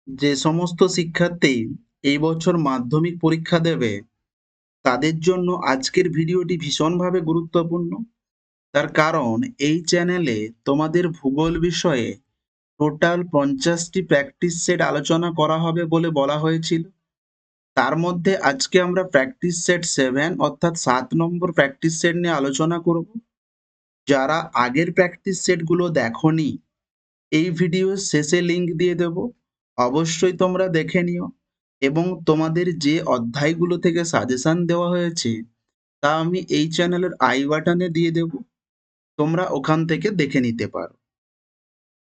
যে সমস্ত শিক্ষার্থী এই বছর মাধ্যমিক পরীক্ষা দেবে তাদের জন্য আজকের ভিডিওটি ভীষণভাবে গুরুত্বপূর্ণ। তার কারণ এই চ্যানেলে তোমাদের ভূগোল বিষয়ে টোটাল 50টি প্র্যাকটিস সেট আলোচনা করা হবে বলে বলা হয়েছিল। তার মধ্যে আজকে আমরা প্র্যাকটিস সেট 7 অর্থাৎ 7 নম্বর প্র্যাকটিস সেট নিয়ে আলোচনা করব। যারা আগের প্র্যাকটিস সেটগুলো দেখোনি, এই ভিডিওর শেষে লিংক দিয়ে দেব, অবশ্যই তোমরা দেখে নিও। এবং তোমাদের যে অধ্যায়গুলো থেকে সাজেশন দেওয়া হয়েছে তা আমি এই চ্যানেলের আই বাটনে দিয়ে দেব, তোমরা ওখান থেকে দেখে নিতে পারো।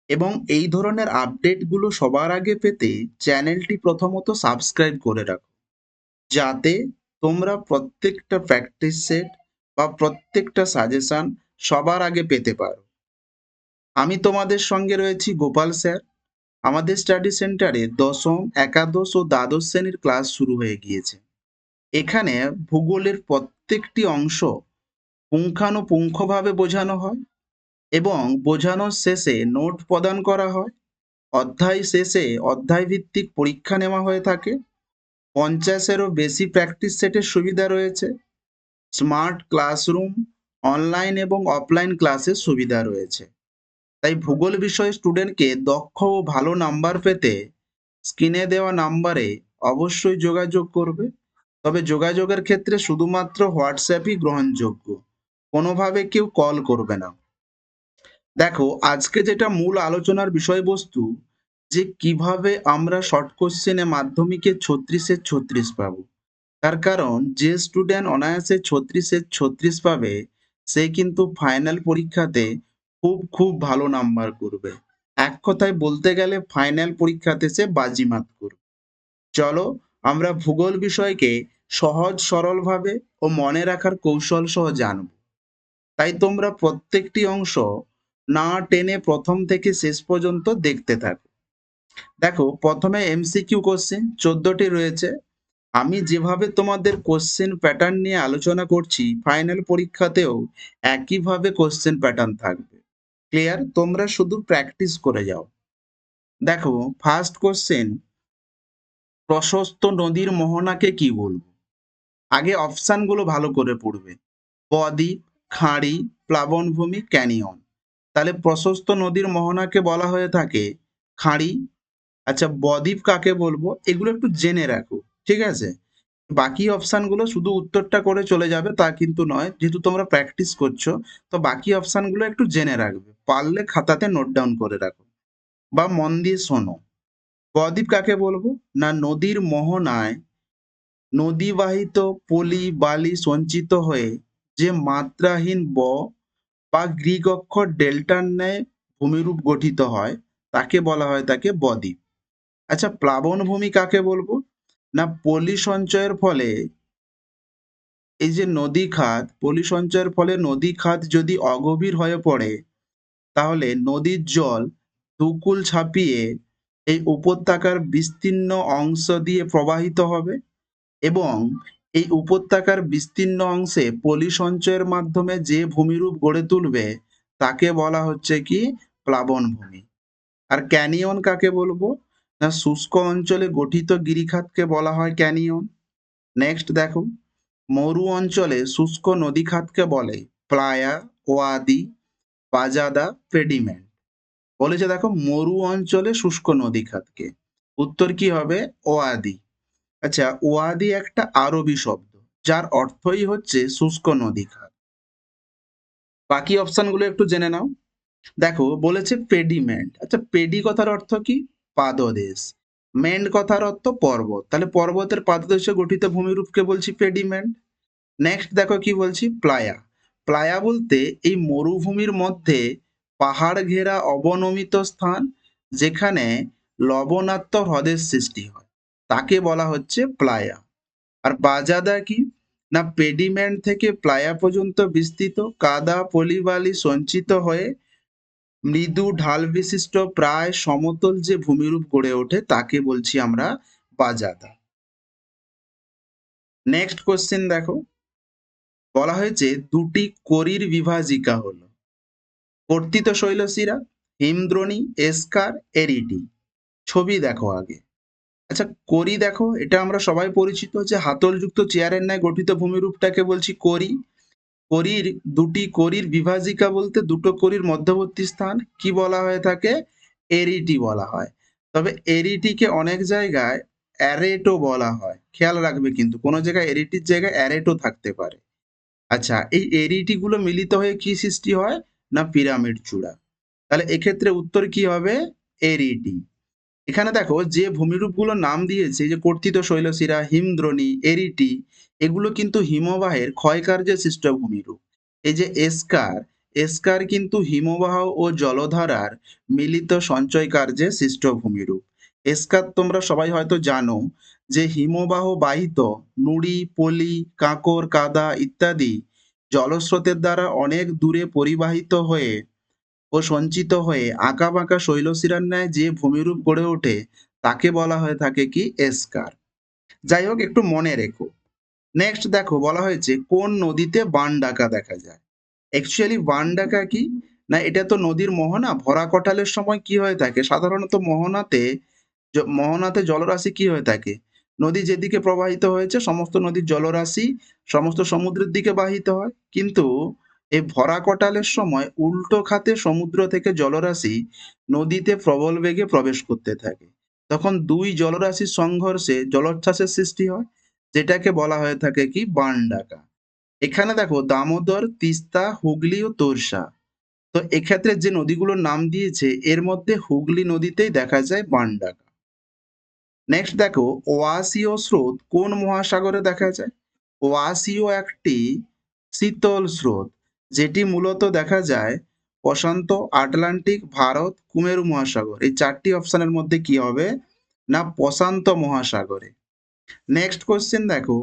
এবং এই ধরনের আপডেটগুলো সবার আগে পেতে চ্যানেলটি প্রথমত সাবস্ক্রাইব করে রাখো, যাতে তোমরা প্রত্যেকটা প্র্যাকটিস সেট বা প্রত্যেকটা সাজেশন সবার আগে পেতে পারো। আমি তোমাদের সঙ্গে রয়েছি গোপাল স্যার। আমাদের স্টাডি সেন্টারে দশম, একাদশ ও দ্বাদশ শ্রেণীর ক্লাস শুরু হয়ে গিয়েছে। এখানে ভূগোলের প্রত্যেকটি অংশ পুঙ্খানুপুঙ্খভাবে বোঝানো হয় এবং বোঝানোর শেষে নোট প্রদান করা হয়। অধ্যায় শেষে অধ্যায়ভিত্তিক পরীক্ষা নেওয়া হয়ে থাকে। 50-এরও বেশি প্র্যাকটিস সেটের সুবিধা রয়েছে। স্মার্ট ক্লাসরুম, অনলাইন এবং অফলাইন ক্লাসের সুবিধা রয়েছে। তাই ভূগোল বিষয়ে স্টুডেন্টকে দক্ষ ও ভালো নাম্বার পেতে স্ক্রিনে দেওয়া নাম্বারে অবশ্যই যোগাযোগ করবে। তবে যোগাযোগের ক্ষেত্রে শুধুমাত্র হোয়াটসঅ্যাপই গ্রহণযোগ্য, কোনোভাবে কেউ কল করবে না। দেখো, আজকে যেটা মূল আলোচনার বিষয়বস্তু, যে কিভাবে আমরা শর্ট কোশ্চেনে মাধ্যমিকে 36-এর 36 পাবো। তার কারণ যে স্টুডেন্ট অনায়াসে 36-এর 36 পাবে সে কিন্তু ফাইনাল পরীক্ষাতে খুব ভালো নাম্বার করবে। এক কথায় বলতে গেলে ফাইনাল পরীক্ষাতে সে বাজিমাত করবে। চলো আমরা ভূগোল বিষয়কে সহজ সরলভাবে ও মনে রাখার কৌশল সহ জানব। তাই তোমরা প্রত্যেকটি অংশ না টেনে প্রথম থেকে শেষ পর্যন্ত দেখতে থাকো। দেখো, প্রথমে এমসিকিউ কোশ্চেন 14টি রয়েছে। আমি যেভাবে তোমাদের কোশ্চেন প্যাটার্ন নিয়ে আলোচনা করছি, ফাইনাল পরীক্ষাতেও একইভাবে কোশ্চেন প্যাটার্ন থাকবে। ক্লিয়ার? তোমরা শুধু প্র্যাকটিস করে যাও। দেখো, ফার্স্ট কোশ্চেন, প্রশস্ত নদীর মোহনাকে কি বলবো? আগে অপশানগুলো ভালো করে পড়বে। বদ্বীপ, খাঁড়ি, প্লাবনভূমি, ক্যানিয়ন। তাহলে প্রশস্ত নদীর মোহনাকে বলা হয়ে থাকে খাঁড়ি। আচ্ছা, বদ্বীপ কাকে বলবো এগুলো একটু জেনে রাখো, ঠিক আছে? বাকি অপশানগুলো শুধু উত্তরটা করে চলে যাবে তা কিন্তু নয়, যেহেতু তোমরা প্র্যাকটিস করছো তো বাকি অপশানগুলো একটু জেনে রাখবে, পারলে খাতাতে নোট ডাউন করে রাখো বা মন দিয়ে শোনো। বদ্বীপ কাকে বলবো না, নদীর মোহনায় নদীবাহিত পলি বালি সঞ্চিত হয়ে যে মাত্রাহীন বা গ্রিক অক্ষর ডেল্টার ন্যায় ভূমিরূপ গঠিত হয় তাকে বলা হয় তাকে বদ্বীপ। আচ্ছা, প্লাবনভূমি কাকে বলবো না, পলি সঞ্চয়ের ফলে এই যে নদী খাত, পলি সঞ্চয়ের ফলে নদী খাত যদি অগভীর হয়ে পড়ে তাহলে নদীর জল দুকুল ছাপিয়ে এই উপত্যকার বিস্তীর্ণ অংশ দিয়ে প্রবাহিত হবে এবং এই উপত্যকার বিস্তীর্ণ অংশে পলি সঞ্চয়ের মাধ্যমে যে ভূমিরূপ গড়ে তুলবে তাকে বলা হচ্ছে কি প্লাবনভূমি। আর ক্যানিয়ন কাকে বলবো না, শুষ্ক অঞ্চলে গঠিত গিরিখাতকে বলা হয় ক্যানিয়ন। নেক্সট দেখো, মরু অঞ্চলে শুষ্ক নদীখাতকে বলে প্লায়া, ওয়াদি, বাজাদা, পেডিমেন্ট। বলেছে দেখো, মরু অঞ্চলে শুষ্ক নদীখাতকে, উত্তর কি হবে ওয়াদি। আচ্ছা, ওয়াদি একটা আরবি শব্দ যার অর্থই হচ্ছে শুষ্ক নদীখাত। বাকি অপশনগুলো একটু জেনে নাও। দেখো, বলেছে পেডিমেন্ট। আচ্ছা, পেডি কথার অর্থ কি? পাদদেশ। মেন্ট কথার অর্থ পর্বত, তাহলে পর্বতের পাদদেশে গঠিত ভূমিরূপকে বলছি পেডিমেন্ট। নেক্সট দেখো কি বলছি, প্লায়া। প্লায়া বলতে এই মরুভূমির মধ্যে পাহাড় ঘেরা অবনমিত স্থান যেখানে লবণাক্ত হ্রদের সৃষ্টি হয় তাকে বলা হচ্ছে প্লায়া। আর বাজাদা কি না, পেডিমেন্ট থেকে প্লায়া পর্যন্ত বিস্তৃত কাদা পলিবালি সঞ্চিত হয়ে মৃদু ঢাল বিশিষ্ট প্রায় সমতল যে ভূমিরূপ গড়ে ওঠে তাকে বলছি আমরা বাজাদা। নেক্সট কোশ্চেন দেখো, বলা হয়েছে দুটি করির বিভাজিকা হলো কর্তিত শৈলশিরা, হিমদ্রোণী, এসকার, এরিটি। ছবি দেখো আগে। আচ্ছা, করি দেখো, এটা আমরা সবাই পরিচিত যে হাতলযুক্ত চেয়ারের ন্যায় গঠিত ভূমিরূপটাকে বলছি করি। করির দুটি করির বিভাজিকা বলতে দুটো করির মধ্যবর্তী স্থান কি বলা হয়ে থাকে? এরিটি বলা হয়। তবে এরিটিকে অনেক জায়গায় অ্যারেটো বলা হয়, খেয়াল রাখবে কিন্তু কোনো জায়গায় এরিটির জায়গায় অ্যারেটো থাকতে পারে। আচ্ছা, এই এরিটি গুলো মিলিত হয়ে কি সৃষ্টি হয়? না পিরামিড চূড়া। তাহলে এক্ষেত্রে উত্তর কি হবে? এরিটি। এখানে দেখো যে ভূমিরূপগুলোর নাম দিয়েছে, যে কর্তিত শৈলশিরা, হিমদ্রোণী, এরিটি, এগুলো কিন্তু হিমবাহের ক্ষয়কার্যে সৃষ্ট ভূমিরূপ। এই যে এস্কার, এস্কার কিন্তু হিমবাহ ও জলধারার মিলিত সঞ্চয় কার্যে সৃষ্ট ভূমিরূপ। এস্কার তোমরা সবাই হয়তো জানো যে হিমবাহ বাহিত নুড়ি, পলি, কাঁকর, কাদা ইত্যাদি জলস্রোতের দ্বারা অনেক দূরে পরিবাহিত হয়ে ও সঞ্চিত হয়ে আঁকাবাঁকা শৈলশিরার ন্যায় যে ভূমিরূপ গড়ে ওঠে তাকে বলা হয়ে থাকে কি? এস্কার। যাই হোক, একটু মনে রেখো। নেক্সট দেখো, বলা হয়েছে কোন নদীতে বান ডাকা দেখা যায়। অ্যাকচুয়ালি বান ডাকা কি? না, এটা তো নদীর মোহনা। ভরা কটালের সময় কি হয়ে থাকে? সাধারণত মোহনাতে মোহনাতে জলরাশি কি হয়ে থাকে? নদী যেদিকে প্রবাহিত হয়েছে সমস্ত নদীর জলরাশি সমস্ত সমুদ্রের দিকে বাহিত হয়, কিন্তু এই ভরা কটালের সময় উল্টো খাতে সমুদ্র থেকে জলরাশি নদীতে প্রবল বেগে প্রবেশ করতে থাকে। তখন দুই জলরাশির সংঘর্ষে জলোচ্ছ্বাসের সৃষ্টি হয়, যেটাকে বলা হয়ে থাকে কি? বান ডাকা। এখানে দেখো দামোদর, তিস্তা, হুগলি ও তোরসা। তো এক্ষেত্রে যে নদীগুলোর নাম দিয়েছে এর মধ্যে হুগলি নদীতেই দেখা যায় বান ডাকা। নেক্সট দেখো, ওয়াসীয় স্রোত কোন মহাসাগরে দেখা যায়? ওয়াসীয় একটি শীতল স্রোত, যেটি মূলত দেখা যায় প্রশান্ত, আটলান্টিক, ভারত, কুমেরু মহাসাগর। এই চারটি অপশনের মধ্যে কি হবে? না প্রশান্ত মহাসাগরে। নেক্সট কোশ্চেন দেখো,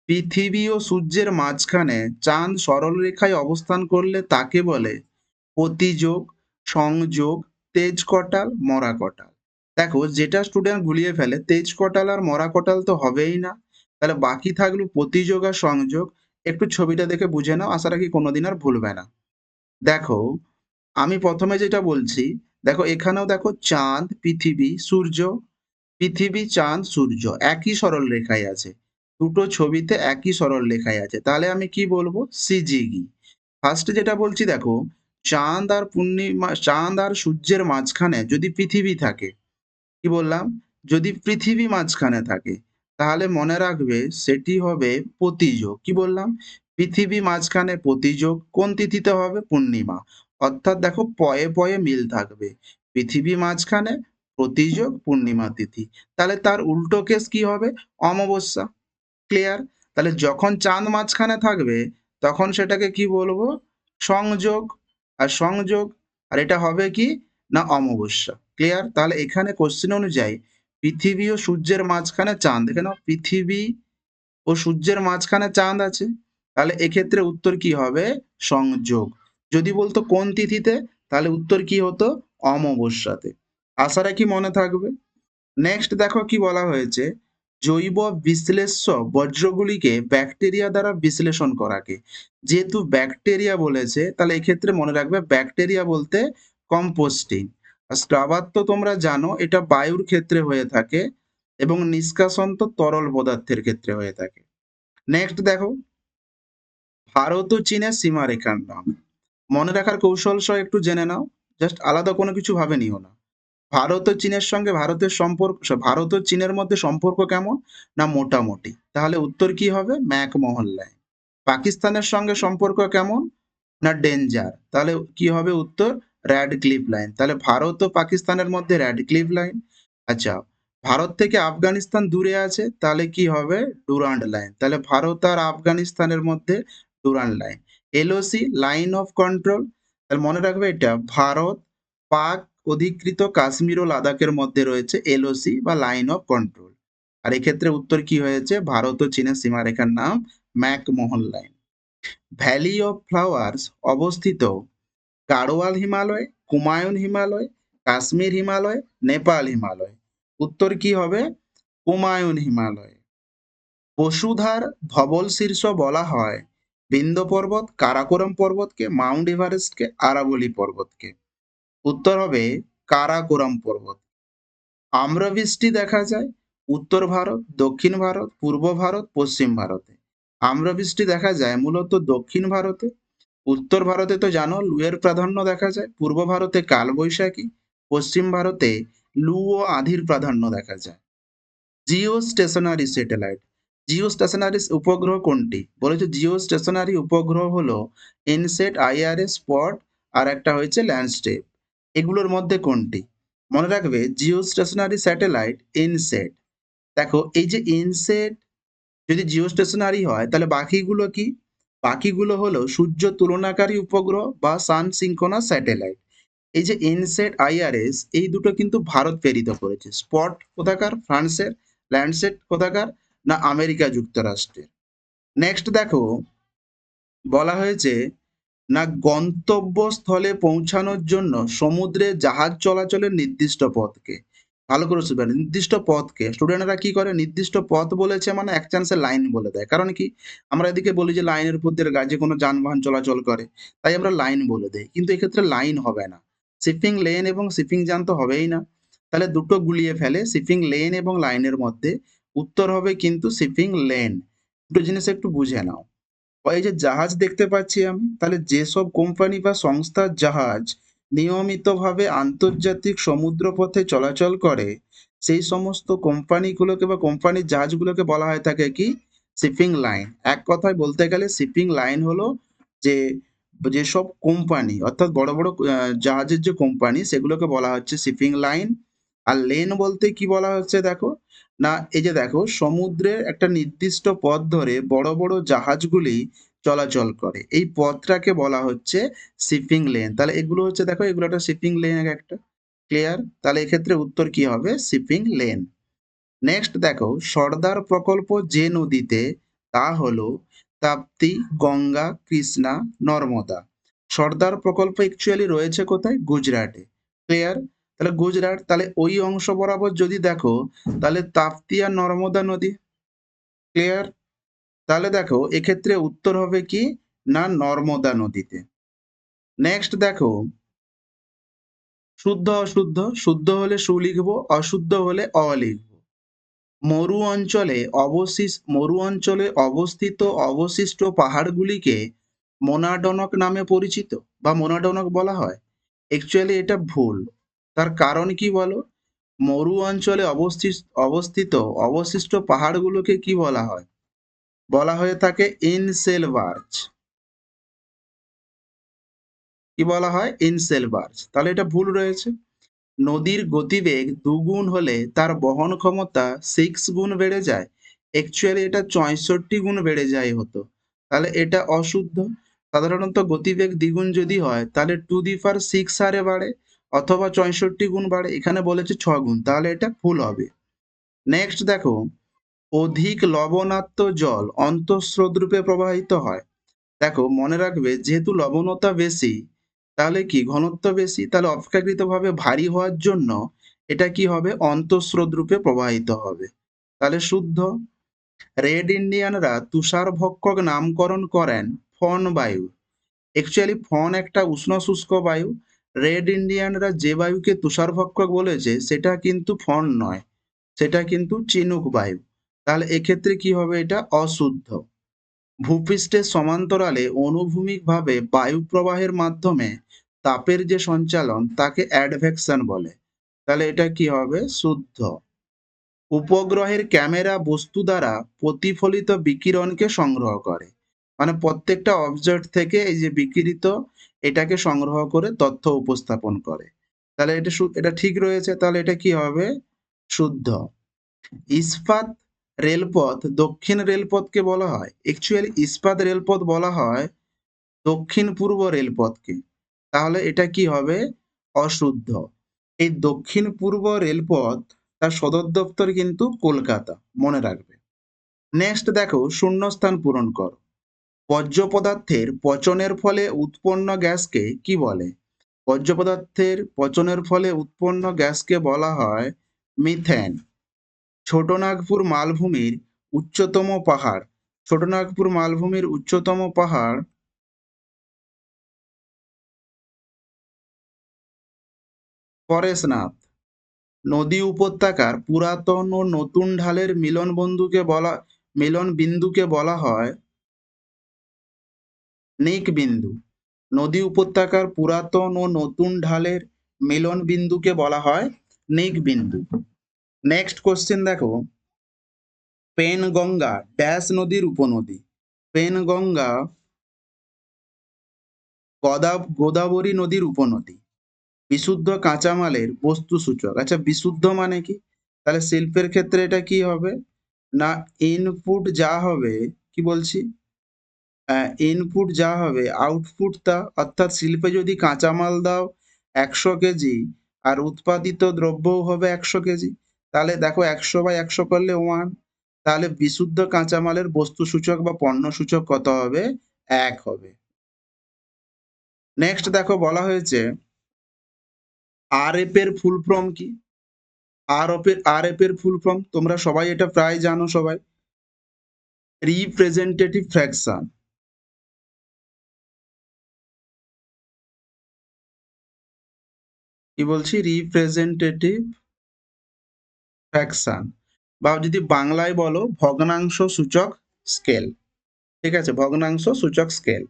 পৃথিবী ও সূর্যের মাঝখানে চাঁদ সরলরেখায় অবস্থান করলে তাকে বলে প্রতিযোগ, সংযোগ, তেজ কটাল, মরা কটাল। দেখো, যেটা স্টুডেন্ট গুলিয়ে ফেলে তেজ কটাল আর মরা কটাল তো হবেই না, তাহলে বাকি থাকলো প্রতিযোগ আর সংযোগ। একটু ছবিটা দেখে বুঝে নাও, আশা রাখি কোনোদিন আর ভুলবে না। দেখো, আমি প্রথমে যেটা বলছি, দেখো এখানেও দেখো চাঁদ, পৃথিবী, সূর্য, পৃথিবী, চাঁদ, সূর্য একই সরল রেখায় আছে। দুটো ছবিতে একই সরল রেখায় আছে, তাহলে আমি কি বলবো? সিজিগি। ফার্স্টে যেটা বলছি দেখো, চাঁদ আর সূর্যের মাঝখানে যদি পৃথিবী থাকে, কি বললাম? যদি পৃথিবী মাঝখানে থাকে তাহলে মনে রাখবে সেটি হবে প্রতিযোগ। কি বললাম? পৃথিবী মাঝখানে প্রতিযোগ কোন তিথিতে হবে? পূর্ণিমা। অর্থাৎ দেখো পয়ে পয়ে মিল থাকবে, পৃথিবী মাঝখানে প্রতিযোগ পূর্ণিমা তিথি। তাহলে তার উল্টো কেস কি হবে? অমাবস্যা। ক্লিয়ার? তাহলে যখন চাঁদ মাঝখানে থাকবে তখন সেটাকে কি বলবো? সংযোগ। আর সংযোগ, আর এটা হবে কি? না অমাবস্যা। ক্লিয়ার? তাহলে এখানে কোশ্চেন অনুযায়ী পৃথিবী ও সূর্যের মাঝখানে চাঁদ, দেখে নাও পৃথিবী ও সূর্যের মাঝখানে চাঁদ আছে, তাহলে এক্ষেত্রে উত্তর কি হবে? সংযোগ। যদি বলতো কোন তিথিতে, তাহলে উত্তর কি হতো? অমাবস্যাতে। আশা রাখি মনে থাকবে। নেক্সট দেখো কি বলা হয়েছে, জৈব বিশ্লেষ্য বর্জ্যগুলিকে ব্যাকটেরিয়া দ্বারা বিশ্লেষণ করাকে। যেহেতু ব্যাকটেরিয়া বলেছে তাহলে এক্ষেত্রে মনে রাখবে ব্যাকটেরিয়া বলতে কম্পোস্টিং। আর স্ক্রাবার তো তোমরা জানো এটা বায়ুর ক্ষেত্রে হয়ে থাকে এবং নিষ্কাশন তো তরল পদার্থের ক্ষেত্রে হয়ে থাকে। নেক্সট দেখো, ভারত ও চীনের সীমারেখার নাম। মনে রাখার কৌশল সহ একটু জেনে নাও, জাস্ট আলাদা কোনো কিছু ভাবে নিও না। ভারত ও চীনের সঙ্গে ভারত ও চীনের মধ্যে সম্পর্ক কেমন? না মোটামুটি। তাহলে উত্তর কি হবে? McMahon line. পাকিস্তানের সঙ্গে সম্পর্ক কেমন? না ডেঞ্জার। তাহলে কি হবে উত্তর? Radcliffe line. তাহলে ভারত ও পাকিস্তানের মধ্যে র্যাডক্লিফ লাইন। আচ্ছা, ভারত থেকে আফগানিস্তান দূরে আছে, তাহলে কি হবে? Durand line. তাহলে ভারত আর আফগানিস্তানের মধ্যে Durand line. LOC, line of control. তাহলে মনে রাখবে এটা ভারত, পাক অধিকৃত কাশ্মীর ও লাদাখের মধ্যে রয়েছে এলওসি বা লাইন অফ কন্ট্রোল। আর এক্ষেত্রে উত্তর কি হয়েছে? ভারত ও চীনের সীমারেখার নাম McMahon line. Valley of flowers অবস্থিত গাড়োয়াল হিমালয়, কুমায়ুন হিমালয়, কাশ্মীর হিমালয়, নেপাল হিমালয়। উত্তর কি হবে? কুমায়ুন হিমালয়। বসুধার ধবল শীর্ষ বলা হয় বিন্ধ্য পর্বত, কারাকোরাম পর্বতকে, মাউন্ট এভারেস্টকে, আরাবলি পর্বতকে। উত্তর হবে কারাকোরাম পর্বত। আম্রবৃষ্টি দেখা যায় উত্তর ভারত, দক্ষিণ ভারত, পূর্ব ভারত, পশ্চিম ভারতে। আম্রবৃষ্টি দেখা যায় মূলত দক্ষিণ ভারতে। উত্তর ভারতে তো জানো লুয়ের প্রাধান্য দেখা যায়, পূর্ব ভারতে কালবৈশাখী, পশ্চিম ভারতে লু ও আঁধির প্রাধান্য দেখা যায়। Geostationary satellite, geostationary উপগ্রহ কোনটি? বলেছে জিও স্টেশনারি উপগ্রহ হলো ইনসেট, আইআরএস, স্পট আর একটা হয়েছে ল্যান্ডস্কেপ। এগুলোর মধ্যে কোনটি? মনে রাখবে জিও স্টেশনারি স্যাটেলাইট ইনসেট। দেখো এই যে ইনসেট যদি জিও স্টেশনারি হয় তাহলে বাকিগুলো কি? বাকিগুলো হলো সূর্য তুলনাকারী উপগ্রহ বা সান সিঙ্কোনাস স্যাটেলাইট। এই যে ইনসেট, আইআরএস এই দুটো কিন্তু ভারত প্রেরিত করেছে। স্পট কোথাকার? ফ্রান্সের। ল্যান্ডসেট কোথাকার? না আমেরিকা যুক্তরাষ্ট্রের। নেক্সট দেখো বলা হয়েছে না গন্তব্যস্থলে পৌঁছানোর জন্য সমুদ্রে জাহাজ চলাচলের নির্দিষ্ট পথকে, ভালো করে শুনবেন, নির্দিষ্ট পথকে স্টুডেন্টরা কি করে নির্দিষ্ট পথ বলেছে মানে এক চান্সে লাইন বলে দেয়। কারণ কি আমরা এদিকে বলি যে লাইনের উপর দিয়ে যে কোনো যানবাহন চলাচল করে, তাই আমরা লাইন বলে দেই, কিন্তু এক্ষেত্রে লাইন হবে না। শিপিং লেন এবং শিপিং যান তো হবেই না, তাহলে দুটো গুলিয়ে ফেলে শিপিং লেন এবং লাইনের মধ্যে। উত্তর হবে কিন্তু শিপিং লেন। দুটো জিনিস একটু বুঝে নাও। এই যে জাহাজ দেখতে পাচ্ছি আমি, তাহলে যেসব কোম্পানি বা সংস্থার জাহাজ নিয়মিতভাবে আন্তর্জাতিক সমুদ্রপথে চলাচল করে সেই সমস্ত কোম্পানিগুলোকে বা কোম্পানির জাহাজগুলোকে বলা হয় থাকে কি? Shipping line. এক কথায় বলতে গেলে শিপিং লাইন হলো যে যেসব কোম্পানি অর্থাৎ বড় বড় জাহাজের যে কোম্পানি সেগুলোকে বলা হচ্ছে শিপিং লাইন। আর লেন বলতে কি বলা হচ্ছে দেখো, না এই যে দেখো সমুদ্রের একটা নির্দিষ্ট পথ ধরে বড় বড় জাহাজগুলি চলাচল করে, এই পথটাকে বলা হচ্ছে শিপিং লেন। তাহলে এগুলো হচ্ছে দেখো এগুলো একটা শিপিং লেন একটা। ক্লিয়ার? তাহলে এক্ষেত্রে উত্তর কি হবে? Shipping lane. নেক্সট দেখো সর্দার প্রকল্প যে নদীতে, তা হলো তাপ্তি, গঙ্গা, কৃষ্ণা, নর্মদা। সর্দার প্রকল্প অ্যাকচুয়ালি রয়েছে কোথায়? গুজরাটে। ক্লিয়ার? তাহলে গুজরাট, তাহলে ওই অংশ বরাবর যদি দেখো তাহলে তাপ্তি আর নর্মদা নদী। ক্লিয়ার? তাহলে দেখো এক্ষেত্রে উত্তর হবে কি? না নর্মদা নদীতে। নেক্সট দেখো শুদ্ধ অশুদ্ধ, শুদ্ধ হলে সু লিখবো, অশুদ্ধ হলে অ লিখবো। মরু অঞ্চলে অবস্থিত অবশিষ্ট পাহাড়গুলিকে মোনাডনক নামে পরিচিত বা মোনাডনক বলা হয়। অ্যাকচুয়ালি এটা ভুল। তার কারণ কি বলো? মরু অঞ্চলে অবস্থিত অবশিষ্ট পাহাড়গুলোকে কি বলা হয়? বলা হয়ে থাকে ইনসেলবার্জ। কি বলা হয়? ইনসেলবার্জ। তাহলে এটা ভুল রয়েছে। নদীর গতিবেগ দুগুণ হলে তার বহন ক্ষমতা 6 গুণ বেড়ে যায়। অ্যাকচুয়ালি এটা 64 গুণ বেড়ে যায় হতো। তাহলে এটা অশুদ্ধ। সাধারণত গতিবেগ দ্বিগুণ যদি হয় তাহলে 2^6 হারে বাড়ে অথবা 64 গুণ বাড়ে, এখানে বলেছে 6 গুণ, তাহলে এটা ভুল হবে। নেক্সট দেখো অধিক লবণাক্ত জল অন্তঃস্রোত রূপে প্রবাহিত হয়। দেখো মনে রাখবে যেহেতু লবণতা বেশি তাহলে কি ঘনত্ব বেশি, তাহলে অপেক্ষাকৃতভাবে ভারী হওয়ার জন্য এটা কি হবে? অন্তঃস্রোত রূপে প্রবাহিত হবে। তাহলে শুদ্ধ। রেড ইন্ডিয়ানরা তুষারভক্ষক নামকরণ করেন ফন বায়ু। অ্যাকচুয়ালি ফন একটা উষ্ণ শুষ্ক বায়ু। রেড ইন্ডিয়ানরা যে বায়ুকে তুষারভক্ষক বলেছে সেটা কিন্তু ফন নয়, সেটা কিন্তু চিনুক বায়ু। তাহলে এক্ষেত্রে কি হবে? এটা অশুদ্ধ। ভূপৃষ্ঠের সমান্তরালে অনুভূমিকভাবে বায়ু প্রবাহের মাধ্যমে তাপের যে সঞ্চালন তাকে অ্যাডভেকশন বলে। তাহলে এটা কি হবে? শুদ্ধ। উপগ্রহের ক্যামেরা বস্তু দ্বারা প্রতিফলিত বিকিরণকে সংগ্রহ করে, মানে প্রত্যেকটা অবজেক্ট থেকে এই যে বিকিরিত এটাকে সংগ্রহ করে তথ্য উপস্থাপন করে। তাহলে এটা ঠিক রয়েছে, তাহলে এটা কি হবে? শুদ্ধ। ইস্পাত রেলপথ দক্ষিণ রেলপথকে বলা হয়, অ্যাকচুয়ালি ইস্পাত রেলপথ বলা হয় দক্ষিণ পূর্ব রেলপথকে। তাহলে এটা কি হবে? অশুদ্ধ। এই দক্ষিণ পূর্ব রেলপথ তার সদর দপ্তর কিন্তু কলকাতা, মনে রাখবে। নেক্সট দেখো শূন্যস্থান পূরণ করো। বর্জ্য পদার্থের পচনের ফলে উৎপন্ন গ্যাসকে কি বলে? বর্জ্য পদার্থের পচনের ফলে উৎপন্ন গ্যাসকে বলা হয় মিথেন। ছোটনাগপুর মালভূমির উচ্চতম পাহাড়, ছোটনাগপুর মালভূমির উচ্চতম পাহাড় পরেশনাথ। নদী উপত্যকার পুরাতন ও নতুন ঢালের মিলন বিন্দুকে বলা হয় নিক বিন্দু। নদী উপত্যকার পুরাতন ও নতুন ঢালের মিলন বিন্দুকে বলা হয় নিক বিন্দু। নেক্সট কোশ্চেন দেখো, পেনগঙ্গা ড্যাশ নদীর উপনদী। পেনগঙ্গা গোদাবরী নদীর উপনদী। বিশুদ্ধ কাঁচামালের বস্তু সূচক। আচ্ছা, বিশুদ্ধ মানে কি? তাহলে শিল্পের ক্ষেত্রে এটা কি হবে না, ইনপুট যা হবে, কি বলছি, ইনপুট যা হবে আউটপুট তা, অর্থাৎ শিল্পে যদি কাঁচামাল দাও 100 কেজি আর উৎপাদিত দ্রব্যও হবে 100 কেজি, তাহলে দেখো 100/100 করলে 1, তাহলে বিশুদ্ধ কাঁচামালের বস্তু সূচক বা পণ্য সূচক কত হবে? 1 হবে। নেক্সট দেখো বলা হয়েছে আরএফ এর ফুল ফর্ম কি? আরএফ এর ফুল ফর্ম তোমরা সবাই এটা প্রায় জানো সবাই, রিপ্রেজেন্টেটিভ ফ্র্যাকশন। কি বলছি? রিপ্রেজেন্টেটিভ ফ্র্যাকশন, বা যদি বাংলায় বলো ভগ্নাংশ সূচক স্কেল। ঠিক আছে, ভগ্নাংশ সূচক স্কেল।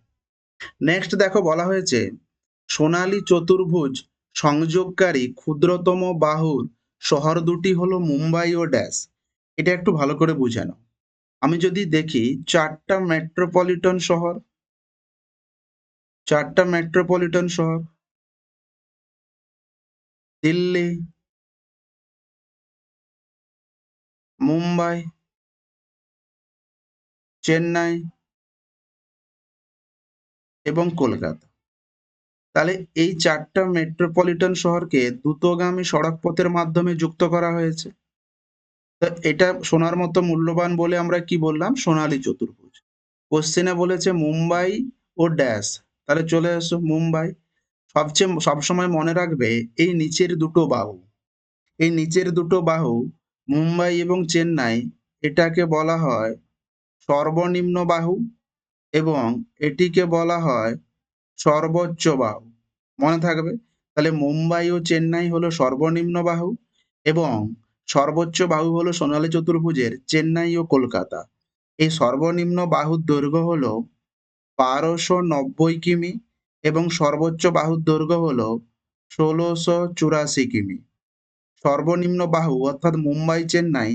নেক্সট দেখো বলা হয়েছে সোনালী চতুর্ভুজ সংযোগকারী ক্ষুদ্রতম বাহুর শহর দুটি হলো মুম্বাই ও ড্যাশ। এটা একটু ভালো করে বুঝে নাও। আমি যদি দেখি 4টা মেট্রোপলিটন শহর, 4টা মেট্রোপলিটন শহর, দিল্লি, মুম্বাই, চেন্নাই এবং কলকাতা। তাহলে এই 4টা মেট্রোপলিটন শহরকে দ্রুতগামী সড়ক পথের মাধ্যমে যুক্ত করা হয়েছে। তো এটা শোনার মতো মূল্যবান বলে আমরা কি বললাম? সোনালী চতুর্ভুজ। কোশ্চেনে বলেছে মুম্বাই ও ড্যাশ, তাহলে চলে এসো মুম্বাই। সবসময় মনে রাখবে এই নিচের দুটো বাহু, এই নিচের দুটো বাহু মুম্বাই এবং চেন্নাই, এটাকে বলা হয় সর্বনিম্ন বাহু এবং এটিকে বলা হয় সর্বোচ্চ বাহু। মনে থাকবে। তাহলে মুম্বাই ও চেন্নাই হলো সর্বনিম্ন বাহু এবং সর্বোচ্চ বাহু হলো সোনালী চতুর্ভুজের চেন্নাই ও কলকাতা। এই সর্বনিম্ন বাহুর দৈর্ঘ্য হলো 1290 কিমি এবং সর্বোচ্চ বাহুর দৈর্ঘ্য হলো 1684 কিমি। সর্বনিম্ন বাহু অর্থাৎ মুম্বাই চেন্নাই,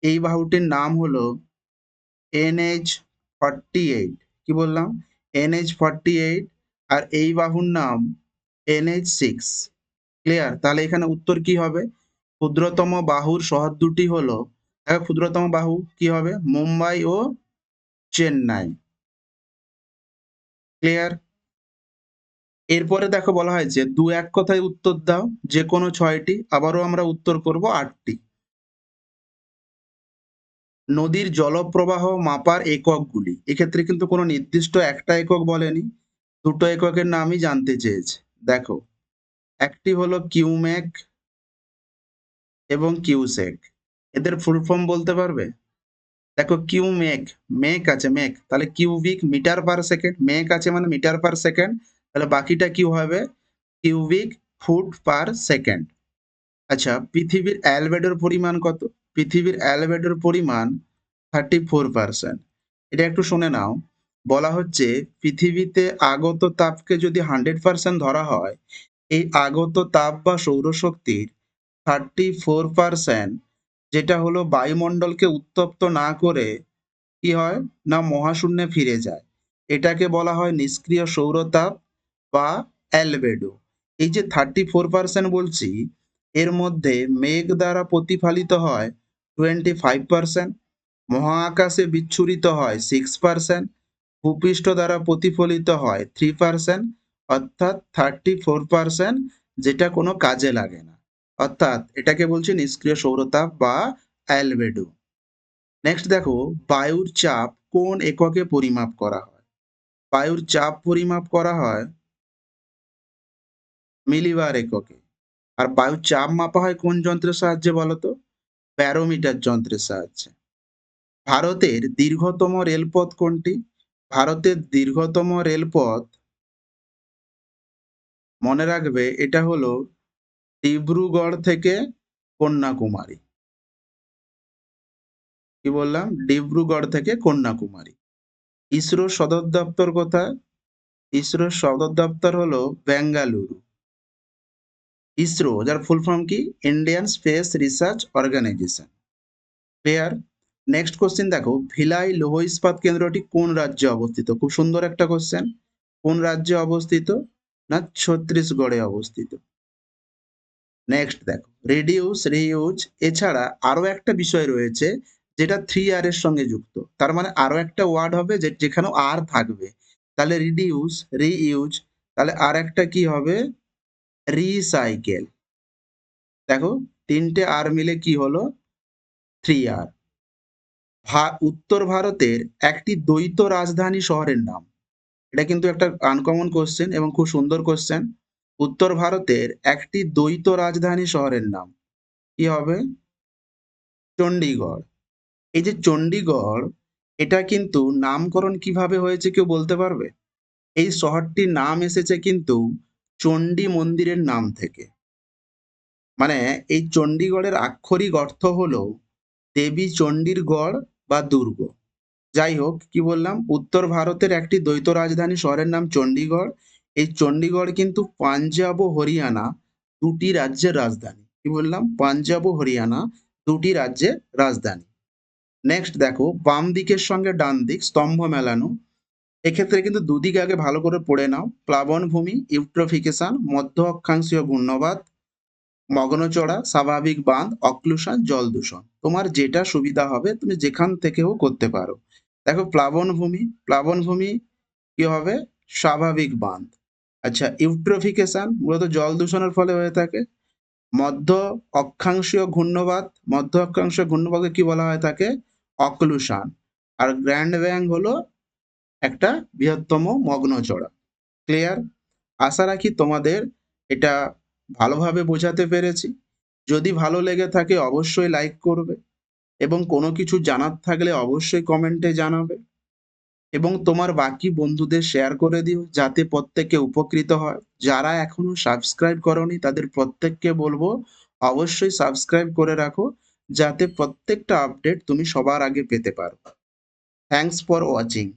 এই বাহুটির নাম হলো NH48। কি বললাম? NH48। আর এই বাহুর নাম NH6। ক্লিয়ার? তাহলে এখানে উত্তর কি হবে? ক্ষুদ্রতম বাহুর শহর দুটি হলো, ক্ষুদ্রতম বাহু কি হবে? মুম্বাই ও চেন্নাই। ক্লিয়ার? এরপরে দেখো বলা হয়েছে 2-1 কথায় উত্তর দাও, যে কোনো 6টি। আবারও আমরা উত্তর করব 8টি। নদীর জলপ্রবাহ মাপার এককগুলি। এক্ষেত্রে কিন্তু কোনো নির্দিষ্ট একটা একক বলেনি, দুটো এককের নামই জানতে চেয়েছে। দেখো, একটি হলো কিউমেক এবং কিউসেক। এদের ফুল ফর্ম বলতে পারবে? দেখো, কিউমেক, মেক আছে মেক, তাহলে cubic metre per second, mec আছে মানে মিটার পার সেকেন্ড, তাহলে বাকিটা কি হবে? Cubic foot per second. আচ্ছা, পৃথিবীর অ্যালবেডোর পরিমাণ কত? পৃথিবীর অ্যালবেডোর পরিমাণ 34%। এটা একটু শুনে নাও। বলা হচ্ছে পৃথিবীতে আগত তাপকে যদি 100% ধরা হয়, এই আগত তাপ বা সৌরশক্তির 34%, যেটা হলো বায়ুমণ্ডলকে উত্তপ্ত না করে কি হয় না মহাশূন্যে ফিরে যায়, এটাকে বলা হয় নিষ্ক্রিয় সৌরতাপ বা অ্যালবেডো। এই যে 34% বলছি, এর মধ্যে মেঘ দ্বারা প্রতিফলিত হয় 25%, মহাকাশে বিচ্ছুরিত হয় 6%, ভূপৃষ্ঠ দ্বারা প্রতিফলিত হয় 3%, অর্থাৎ 34% যেটা কোনো কাজে লাগে না। অর্থাৎ এটাকে বলছি নিষ্ক্রিয় সৌরতাপ বা অ্যালবেডো। নেক্সট দেখো, বায়ুর চাপ কোন এককে পরিমাপ করা হয়? বায়ুর চাপ পরিমাপ করা হয় মিলিবার এককে। আর বায়ুর চাপ মাপা হয় কোন যন্ত্রের সাহায্যে বলো তো? ব্যারোমিটার যন্ত্রের সাহায্যে। ভারতের দীর্ঘতম রেলপথ কোনটি? ভারতের দীর্ঘতম রেলপথ, মনে রাখবে, এটা হলো ডিব্রুগড় থেকে কন্যাকুমারী। কি বললাম? ডিব্রুগড় থেকে কন্যাকুমারী। ইসরোর সদর দপ্তর কোথায়? ইসরোর সদর দপ্তর হলো বেঙ্গালুরু। ইসরো যার ফুল ফর্ম কি? Indian space research organisation. Clear? Next question দেখো, ভিলাই লৌহ ইস্পাত কেন্দ্রটি কোন রাজ্যে অবস্থিত? খুব সুন্দর একটা কোশ্চেন। কোন রাজ্যে অবস্থিত? না ছত্তিশগড়ে অবস্থিত। নেক্সট দেখো, রিডিউস, রিইউজ এছাড়া আরো একটা বিষয় রয়েছে যেটা 3R এর সঙ্গে যুক্ত। তার মানে আরো একটা ওয়ার্ড হবে যেখানে আর থাকবে। তাহলে রিডিউস, রিইউজ, তাহলে আর একটা কি হবে? রিসাইকেল। দেখো তিনটে আর মিলে কি হলো? 3R। উত্তর ভারতের একটি দ্বৈত রাজধানী শহরের নাম। এটা কিন্তু একটা আনকমন কোশ্চেন এবং খুব সুন্দর কোশ্চেন। উত্তর ভারতের একটি দ্বৈত রাজধানী শহরের নাম কি হবে? চণ্ডীগড়। এই যে চণ্ডীগড়, এটা কিন্তু নামকরণ কিভাবে হয়েছে কেউ বলতে পারবে? এই শহরটির নাম এসেছে কিন্তু চণ্ডী মন্দিরের নাম থেকে। মানে এই চণ্ডীগড়ের আক্ষরিক অর্থ হলো দেবী চণ্ডীর গড় বা দুর্গ। যাই হোক, কি বললাম? উত্তর ভারতের একটি দ্বৈত রাজধানী শহরের নাম চণ্ডীগড়। এই চণ্ডীগড় কিন্তু পাঞ্জাব ও হরিয়ানা দুটি রাজ্যের রাজধানী। কি বললাম? পাঞ্জাব ও হরিয়ানা দুটি রাজ্যের রাজধানী। নেক্সট দেখো, বাম দিকের সঙ্গে ডান দিক স্তম্ভ মেলানো। এক্ষেত্রে কিন্তু দুদিক আগে ভালো করে পড়ে নাও। প্লাবনভূমি, ইউট্রোফিকেশন, মধ্য অক্ষাংশীয় ঘূর্ণবাত, মগ্নচড়া, স্বাভাবিক বাঁধ, অক্লুশন, জল দূষণ। তোমার যেটা সুবিধা হবে তুমি যেখান থেকেও করতে পারো। দেখো প্লাবনভূমি, প্লাবনভূমি কি হবে? স্বাভাবিক বাঁধ। আচ্ছা, ইউট্রোফিকেশন মূলত জল দূষণের ফলে হয়ে থাকে। মধ্য অক্ষাংশীয় ঘূর্ণবাত, মধ্য অক্ষাংশীয় ঘূর্ণবাতকে কি বলা হয় থাকে? অক্লুশন। আর গ্র্যান্ড ব্যাং হলো একটা বৃহত্তম মগ্নচড়া। ক্লিয়ার? আশা রাখি তোমাদের এটা ভালোভাবে বোঝাতে পেরেছি। যদি ভালো লেগে থাকে অবশ্যই লাইক করবে এবং কোনো কিছু জানার থাকলে অবশ্যই কমেন্টে জানাবে এবং তোমার বাকি বন্ধুদের শেয়ার করে দিও যাতে প্রত্যেকে উপকৃত হয়। যারা এখনো সাবস্ক্রাইব করনি তাদের প্রত্যেককে বলবো অবশ্যই সাবস্ক্রাইব করে রাখো যাতে প্রত্যেকটা আপডেট তুমি সবার আগে পেতে পারো। Thanks for watching.